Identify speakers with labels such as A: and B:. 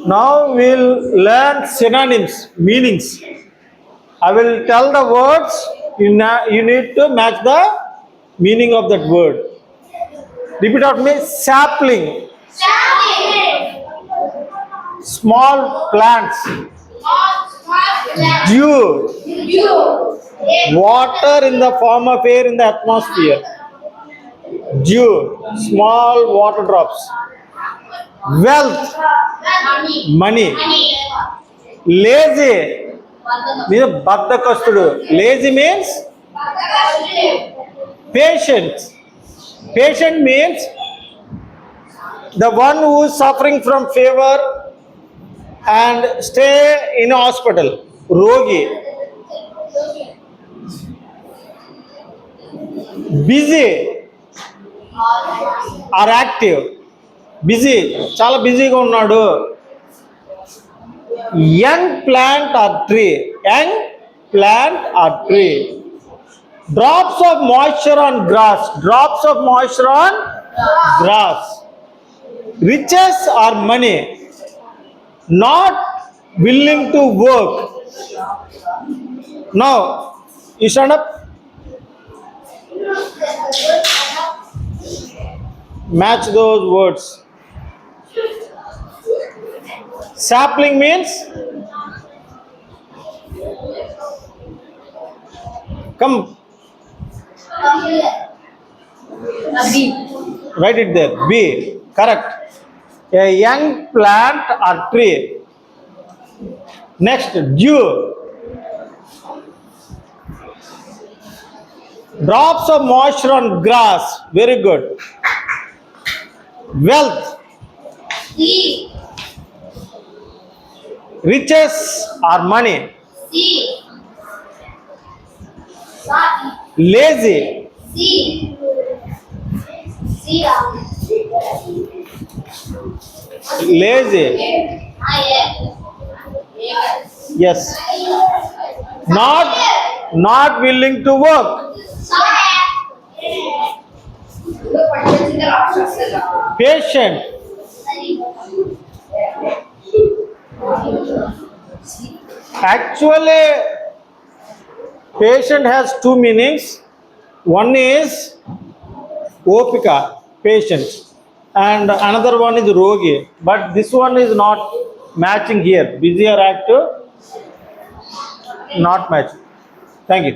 A: Now we'll learn synonyms, meanings. I will tell the words, you need to match the meaning of that word. Repeat after me. Sapling, small plants, dew, water in the form of air in the atmosphere. Dew, small water drops. Wealth, money. Lazy means బద్ధకస్తుడు. Lazy means patient. Patient means the one who is suffering from fever and stay in a hospital. Rogi. Busy or active. Busy, చాలా బిజీగా ఉన్నాడు. Young plant or tree. Young plant or tree. Drops of moisture on grass. Drops of moisture on grass. Riches or money. Not willing to work. Now, you stand up. Match those words. Sapling means come. Write it there. B. Correct. A young plant or tree. Next, dew. Drops of moisture on grass. Very good. Wealth. Riches or money. Lazy. Lazy. Yes. Not willing to work. Patient. Actually, patient has two meanings. One is opika, patient, and another one is rogi. But this one is not matching here. Busy or active, not matching. Thank you.